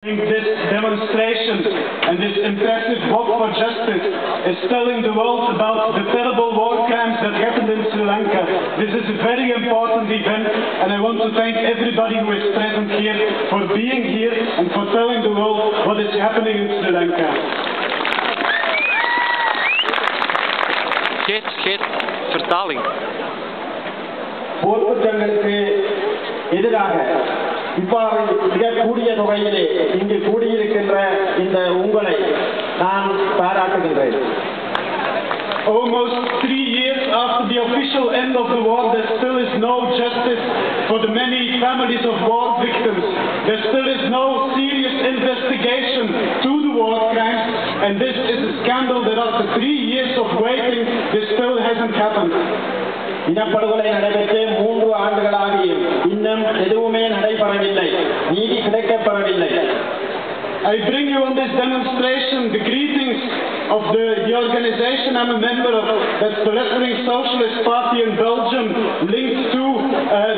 This demonstration and this impressive walk for justice is telling the world about the terrible war crimes that happened in Sri Lanka. This is a very important event, and I want to thank everybody who is present here for being here and for telling the world what is happening in Sri Lanka. Geert, vertaling. போர்க்குற்றங்களுக்கு எதிராக இவ்வாறு மிக கூடிய தொகையிலே இங்கு கூடியிருக்கின்ற இந்த உங்களை நான் பாராட்டுகின்றேன். Almost 3 years after the official end of the war, there still is no justice for the many families of war victims. There still is no serious investigation to the war crimes, and this is a scandal that after 3 years of waiting, this still hasn't happened. இனப்படுகொலை நடைபெற்று 3 ஆண்டுகளாகியும் இன்னும் எதுவுமே நடைபெறவில்லை, நீதி கிடைக்கப்பெறவில்லை. I bring you on this demonstration the greetings of the organization I'm a member of, that's the Left-Wing Socialist Party in Belgium, linked to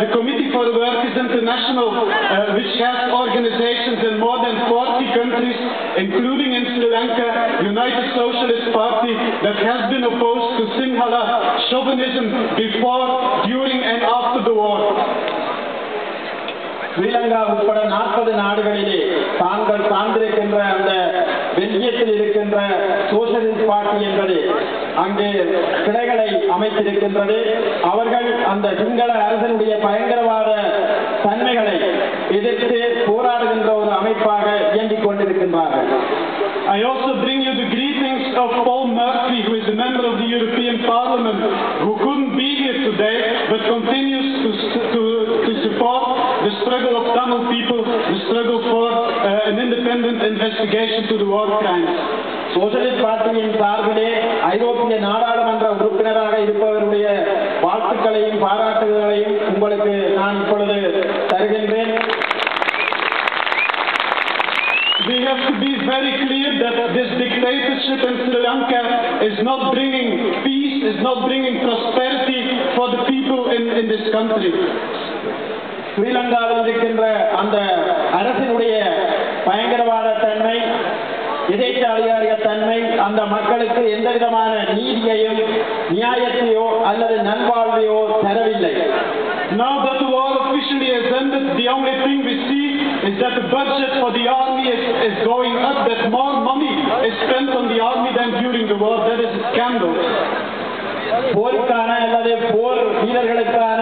the Committee for Workers International, which has organizations in more than 40 countries, including in Sri Lanka, United Socialist Party, that has been opposed to Sinhala chauvinism before, during and after the war. Sri Lanka உட்பட 40 நாடுகளிலே தாங்கள் சார்ந்திருக்கின்ற அந்த பெல்ஜியத்தில் இருக்கின்ற socialist party என்பது அங்கு கிளைகளை அமைத்திருக்கின்றது. அவர்கள் அந்த சிங்கள அரசனுடைய பயங்கரவாத தன்மைகளை எதிர்த்து போராடுகின்ற ஒரு அமைப்பாக இயங்கிக் கொண்டிருக்கின்றார்கள். I also bring you the greetings of Paul Murphy, who is a member of the European Parliament, who couldn't be here today, but continues to support the struggle of Tamil people, the struggle for an independent investigation to the war crimes. Socialist பார்ட்டியின் சார்பிலே ஐரோப்பிய நாடாளுமன்ற உறுப்பினராக இருப்பவருடைய வாழ்த்துக்களையும் பாராட்டுகளையும் உங்களுக்கு நான் இப்பொழுது தருகின்றேன். We have to be very clear that this dictatorship in Sri Lanka is not bringing peace, is not bringing prosperity for the people in this country. ஸ்ரீலங்காவில் இருக்கின்ற அந்த அரசினுடைய பயங்கரவாத தன்மை, எதேச்சாதிகாரிய தன்மை அந்த மக்களுக்கு எந்த விதமான நீதியையும் நியாயத்தையோ அல்லது நல்வாழ்வையோ தரவில்லை. Now that the war officially has ended, the only thing we see is that the budget for the army is going up, that more money is spent on the army than during the war. That is a scandal. போருக்கான அல்லது போர் வீரர்களுக்கான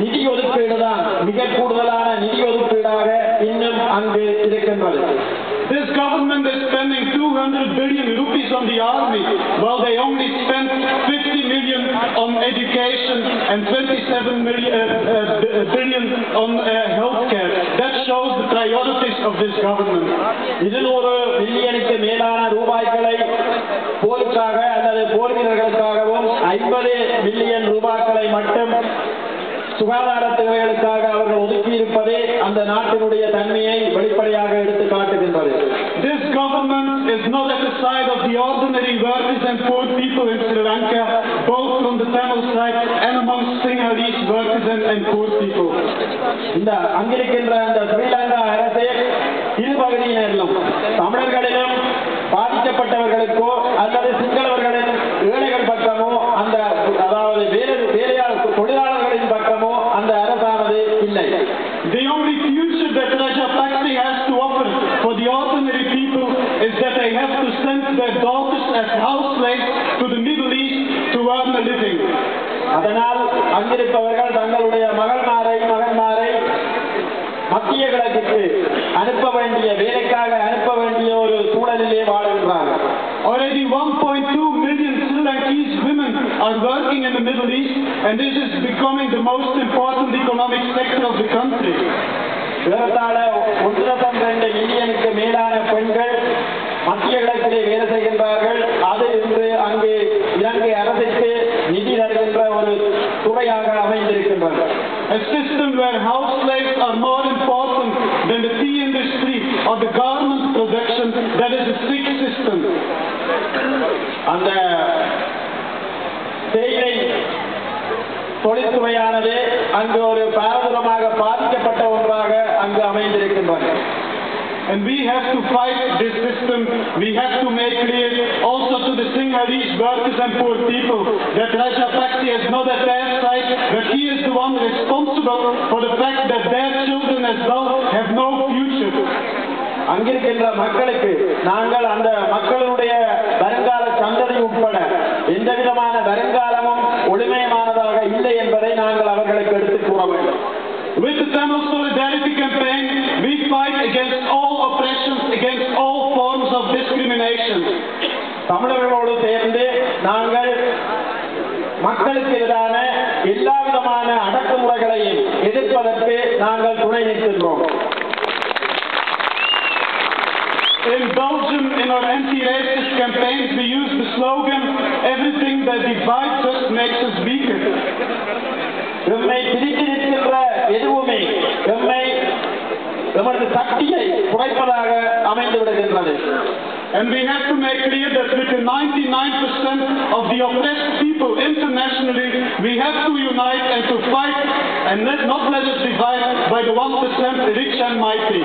நிதி ஒதுக்கீடு தான் மிக கூடுதலான நிதி ஒதுக்கீடாக இன்னும் அங்கு இருக்கின்றது. This government is spending 200 billion rupees on the army, while they only spent 50 million on education and 27 billion on healthcare. That shows the priorities of this government. 200 பில்லியனுக்கு மேலான ரூபாய்களை போருக்காக அல்லது போர் வீரர்களுக்காகவும் 50 பில்லியன் ரூபாய்களை மட்டும் சுகாதார தேவைகளுக்காக அவர்கள் ஒதுக்கியிருப்பதே அந்த நாட்டினுடைய தன்மையை வெளிப்படையாக எடுத்து காட்டுகின்றது. This government is not at the side of the ordinary workers and poor people in Sri Lanka, both from the Tamil side and amongst Sinhalese workers and poor people. இந்த அங்கிருக்கின்ற அந்த ஸ்ரீலங்கா அரசே இரு பகுதியினரிலும் தமிழர்களிலும் பாதிக்கப்பட்டவர்களுக்கோ அல்லது சிங்களவர்களின் ஏழைகள் பக்கமோ அந்த அதாவது வேலையாளர் தொழிலாளர்களின் பக்கமோ அந்த அரசானது இல்லை. The only future that Rajapaksa has to offer for the ordinary people is that they have to send their daughters as house slaves to the Middle East to earn a living. அதனால் அங்கிருப்பவர்கள் தங்களுடைய மகன்மாரை மத்திய கிழக்குக்கு அனுப்ப வேண்டிய வேலைக்காக அனுப்ப வேண்டிய ஒரு சூழலிலே வாழ்கின்றார்கள். Already 1.2 million Sri Lankese women are working in the Middle East, and this is becoming the most important economic sector of the country. ஏறத்தாழ 1.2 மில்லியனுக்கு மேலான பெண்கள் மத்திய கிழக்கிலே வேலை செய்கின்றார்கள். அது இன்று அங்கு இலங்கை அரசுக்கு நிதி தருகின்ற ஒரு துறையாக அமைந்திருக்கின்றது. A system where house slaves are more important than the tea industry or the garment production, that is a sick system. அந்த தேயிலை தொழில்துறையானது அங்கு ஒரு பாரதூரமாக பாதிக்கப்பட்ட ஒன்றாக அங்கு அமைந்திருக்கின்றது. and we have to fight this system. We have to make clear also to the Sinhalese workers and poor people that Rajapaksa is not at their side, but he is the one responsible for the fact that their children as well have no future. அங்கிருக்கின்ற மக்களுக்கு நாங்கள் அந்த மக்களுடைய வருங்கால சந்ததி உட்பட எந்த விதமான வருங்காலமும் ஒளிமயமானதாக இல்லை என்பதை நாங்கள் அவர்களுக்கு எடுத்துக் கூற வேண்டும். With the Tamil Solidarity Campaign, we fight against all oppressions, against all forms of discrimination. தமிழர்களோடு சேர்ந்து நாங்கள் மக்களுக்கு எதிரான எல்லா விதமான அடக்குமுறைகளையும் எதிர்ப்பதற்கு நாங்கள் துணை நிற்கின்றோம். In Belgium, in our anti-racist campaigns, we use the slogan, everything that divides us makes us weaker. எம்மை பிரித்து நிற்கின்ற எதுவுமே எமது சக்தியை குறைப்பதாக அமைந்து விடுகின்றது. And we have to make clear that with the 99% of the oppressed people internationally, we have to unite and to fight and not let us divide by the 1% rich and mighty.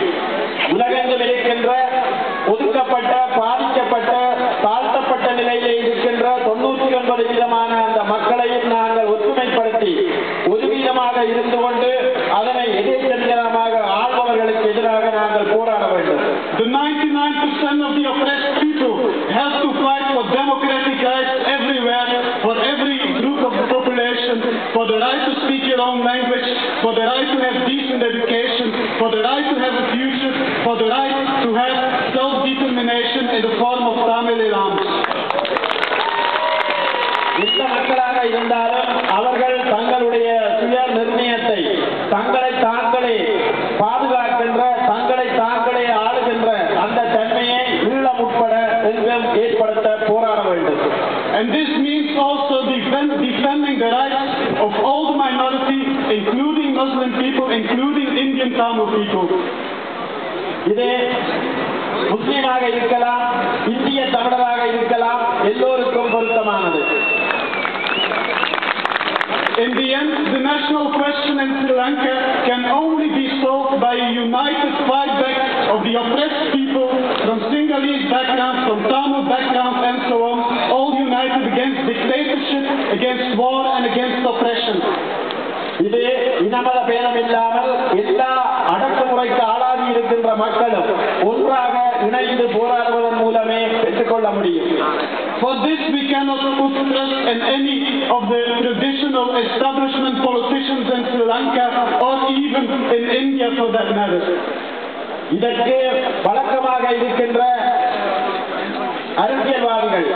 உலகெங்கும் இருக்கின்ற ஒதுக்கப்பட்ட, பாதிக்கப்பட்ட, தாழ்த்தப்பட்ட நிலையிலே இருக்கின்ற 99% அந்த மக்களையும் நாங்கள் ஒற்றுமைப்படுத்தி ஒரு வீதமாக இருந்து கொண்டு அதனை எதிர்த்தமாக ஆள்பவர்களுக்கு எதிராக நாங்கள் போராட வேண்டும். The 99% of the oppressed people have to fight for democratic rights everywhere, for every group of the population, for the right to speak your own language, for the right to have decent education, for the right to have a future, for the right to have self-determination in the form of Tamil Elams. எந்த மக்களாக இருந்தாலும் அவர்கள் தங்களுடைய சுய நிர்ணயத்தை தங்களை தாங்களே பாதுகாக்கின்ற, தங்களை தாங்களே ஆளுகின்ற அந்த தன்மையை ஈழம் உட்பட எங்கும் ஏற்படுத்த போராட வேண்டும். And this means also defending the rights of all the minorities, including Muslim people, including Indian Tamil people. இது முஸ்லிமாக இருக்கலாம், இந்திய தமிழராக இருக்கலாம், எல்லோருக்கும் பொருத்தமானது. In the end, the national question in Sri Lanka can only be solved by a united fight back of the oppressed people from Sinhalese background, from Tamil background and so on, all united against dictatorship, against war and against oppression. இது இனமத பேதம் இல்லாமல் எல்லா அடக்குமுறைக்கு ஆளாகி இருக்கின்ற மக்களும் ஒன்றாக இணைந்து போராடுவதன் மூலமே பெற்றுக்கொள்ள முடியும். For this we cannot put trust in any of the traditional establishment politicians in Sri Lanka or even in India for that matter. இதற்கு வழக்கமாக இருக்கின்ற அரசியல்வாதிகள்,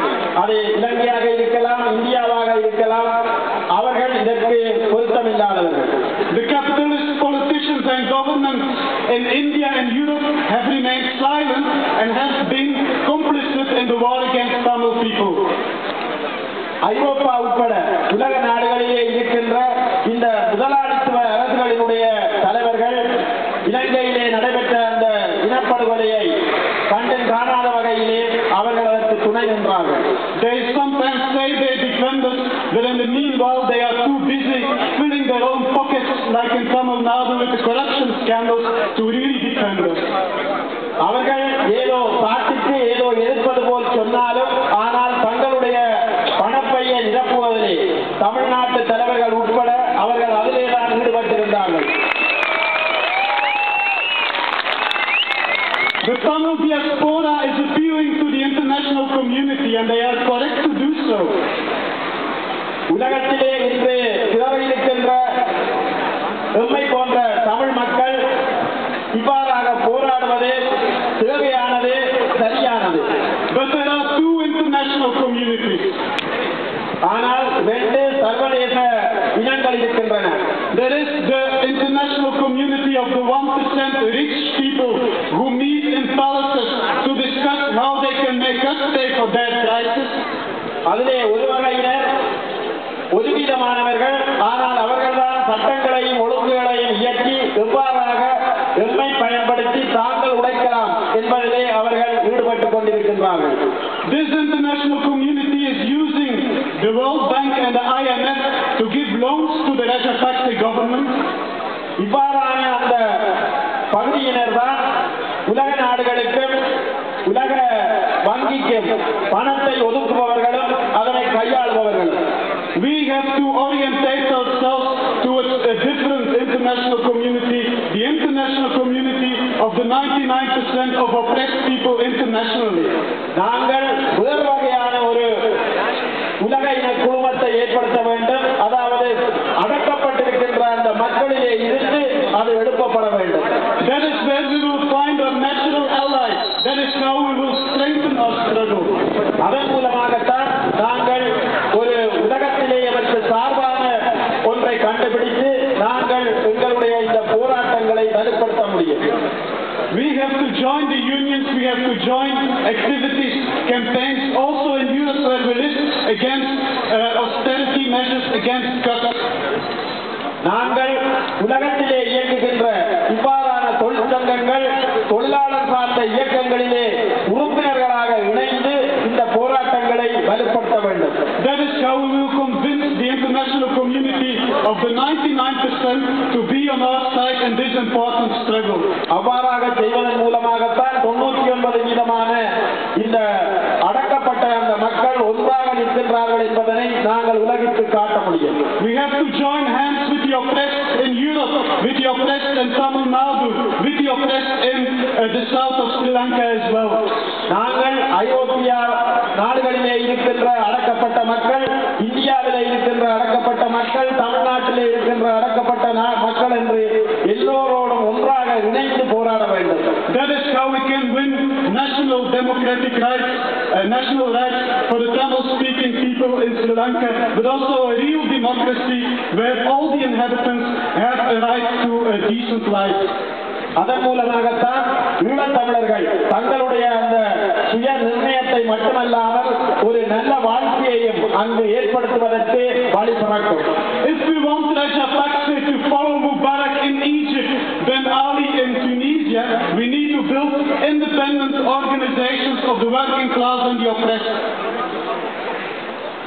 அது இலங்கையாக இருக்கலாம், இந்தியாவாக இருக்கலாம், அவர்கள் இதற்கு பொருத்தமில்லாதவர்கள். The capitalist politicians and governments in India and Europe have remained silent and have been complicit in the war against Tamil people. ஐரோப்பா உட்பட உலக நாடுகளிலே இருக்கின்ற இந்த முதலாளித்துவ அரசுகளினுடைய தலைவர்கள் இலங்கையிலே நடைபெற்ற அந்த இனப்படுகொலையை கண்டும் காணாத வகையிலே அவர்கள் அதற்கு துணை நின்றார்கள். They sometimes say they defend us, but in the meanwhile they are too busy filling their own pockets, like in Tamil Nadu with the corruption scandals, to really defend us. அவர்கள் ஏதோ பாட்டுக்கு ஏதோ எதிர்ப்பது போல் சொன்னாலும், ஆனால் தங்களுடைய பணப்பையை நிரப்புவதிலே தமிழ்நாட்டு தலைவர்கள் உட்பட அவர்கள் அதிலேதான் ஈடுபட்டிருந்தார்கள். The Tamil diaspora is appealing to the international community and they are correct to do so. உலகத்திலே இன்று சிதறியிருக்கின்ற எம்மை போன்ற தமிழ் மக்கள் இவ்வாறாக போராடுவது தேவையானது, சரியானது. But there are two international communities. ஆனால் ரெண்டு சர்வதேச இனங்கள் இருக்கின்றன. There is the international community of the 1% rich people who meet in palaces to discuss how they can make us pay for their crisis. அதிலே ஒரு வகையினர் ஒதுக்கீடமானவர்கள், ஆனால் அவர்கள்தான் சட்டங்களையும் ஒழுங்குகளையும் இயக்கி எவ்வாறாக எம்மை பயன்படுத்தி தாங்கள் உழைக்கலாம் என்பதிலே அவர்கள் ஈடுபட்டுக் கொண்டிருக்கின்றார்கள். This international community is using the World Bank and the IMF to give loans to the Rajapaksa government. இவ்வாறான அந்த பகுதியினர் தான் உலக நாடுகள் நாடுகளுக்கும் உலக வங்கிக்கும் பணத்தை ஒதுக்குபவர்களும் அதனை கையாளுபவர்களும். We have to orientate ourselves towards a different international community, the international community of the 99% of oppressed people internationally. நாங்கள் வேறு வகையான ஒரு உலக இன குழுமத்தை ஏற்படுத்த வேண்டும். அதாவது அடக்கப்பட்டிருக்கின்ற அந்த மக்களிலே இருந்து அது எழுப்பப்பட வேண்டும். That is where we will find our natural ally. That is how we will strengthen our struggle. அதன் மூலமாகத்தான் நாங்கள் ஒரு உலகத்திலே அவருக்கு சார்பான ஒன்றை கண்டுபிடித்து நாங்கள் எங்களுடைய இந்த போராட்டங்களை வலுப்படுத்த முடியும். We have to join the unions, we have to join activities, campaigns, also in Europe where we live against austerity measures, against cuts. நாங்கள் உலகத்திலே இயங்குகின்ற இவ்வாறான தொழிற்சங்கங்கள், தொழிலாளர் சார்ந்த இயக்கங்களிலே உறுப்பினர்களாக இணைந்து இந்த போராட்டங்களை வலுப்படுத்த வேண்டும். That is how we will convince the international community of the 99% to be on our side in this important struggle. அவ்வாறாக செய்வதன் மூலமாகத்தான் 99% இந்த அடக்கப்பட்ட அந்த மக்கள் ஒன்றாக நிற்கின்றார்கள் என்பதனை நாங்கள் உலகிற்கு காட்ட முடியும். We have to join hands with the oppressed in Europe, with the oppressed in Tamil Nadu, with the oppressed in the south of Sri Lanka as well. நாங்கள் ஐரோப்பியா நாடுகளிலே இருக்கின்ற அடக்கப்பட்ட மக்கள், இந்தியாவிலே இருக்கின்ற அடக்கப்பட்ட மக்கள், தமிழ்நாட்டிலே இருக்கின்ற அடக்கப்பட்ட மக்கள் என்று எல்லோரோடும் ஒன்றாக இணைந்து போராட வேண்டும். That is how we can win national democratic rights, national rights for the Tamil-speaking people in Sri Lanka, but also a real democracy where all the inhabitants have a right to a decent life. அதன் மூலமாகத்தான் ஈழத்தமிழர்கள் தங்களுடைய அந்த சுய நிர்ணயத்தை மட்டுமல்லாமல் ஒரு நல்ல வாழ்க்கையையும் அங்கு ஏற்படுத்துவதற்கு வழி பிறக்கும். If we want Rajapakse to follow Mubarak in Egypt, Ben Ali in Tunisia, we need to build independent organizations of the working class and the oppressed.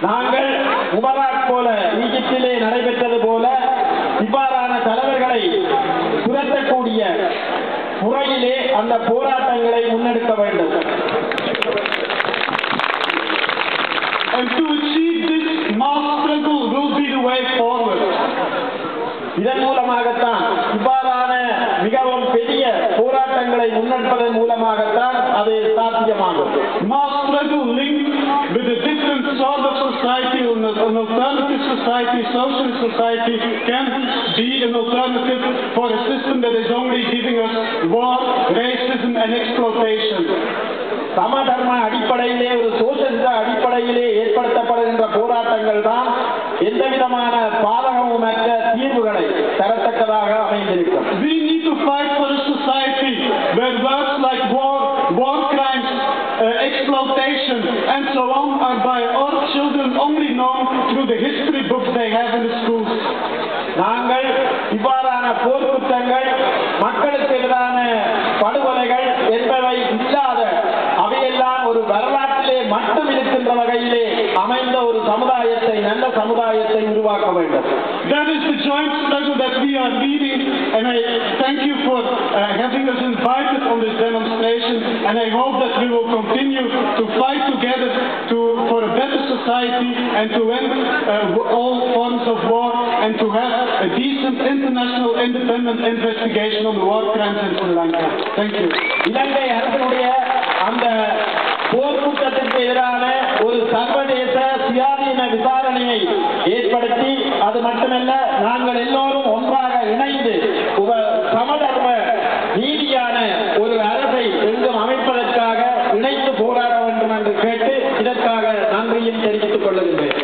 நாங்கள் முபராக் போல ஈஜிப்திலே நடைபெற்றது போல இவ்வாறான தலைவர்களை துரத்தக்கூடிய முறையிலே அந்த போராட்டங்களை முன்னெடுக்க வேண்டும். And to achieve this, mass struggle will be the way forward. இதன் மூலமாகத்தான் இவ்வாறான மிகவும் பெரிய போராட்டங்களை முன்னெடுப்பதன் மூலமாகத்தான் அது சாத்தியமாகும். Mass struggle linked with a different sort of society, an alternative society, socialist society, can be an alternative for a system that is only giving us war, racism and exploitation. சமதர்ம அடிப்படையிலே ஒரு சோசியலிச அடிப்படையிலே ஏற்படுத்தப்படுகின்ற போராட்டங்கள் தான் எந்த விதமான பாதகமுமற்ற தீர்வுகளை தரத்தக்கதாக அமைந்திருக்கும். We need to fight for a society where words like war crimes, exploitation and so on are by all children only known through the history books they have in the schools. நாங்கள் இவ்வாறான போர் குற்றங்கள், மக்களுக்கு எதிரான படுகொலைகள் என்பவை இல்லாத அவையெல்லாம் ஒரு வரலாற்றிலே மட்டும் இருக்கின்ற வகையிலே அமைந்த ஒரு சமுதாயத்தை, நல்ல சமுதாயத்தை உருவாக்க வேண்டும். That is the joint struggle that we are leading, and I thank you for having us invited on this demonstration, and I hope that we will continue to fight together for a better society and to end all forms of war and to have a decent international independent investigation on the war crimes in Sri Lanka. Thank you. இலங்கை அரசினுடைய அந்த போர் குற்றத்திற்கு எதிரான ஒரு சர்வதேச சுயாதீன விசாரணையை ஏற்படுத்தி, அது மட்டுமல்ல நாங்கள் எல்லோரும் ஒன்றாக இணைந்து சமதர்ம நீதியான ஒரு அரசை எங்கும் அமைப்பதற்காக இணைந்து போராட வேண்டும் என்று கேட்டு இதற்காக நன்றியும் தெரிவித்துக் கொள்ளுகின்றேன்.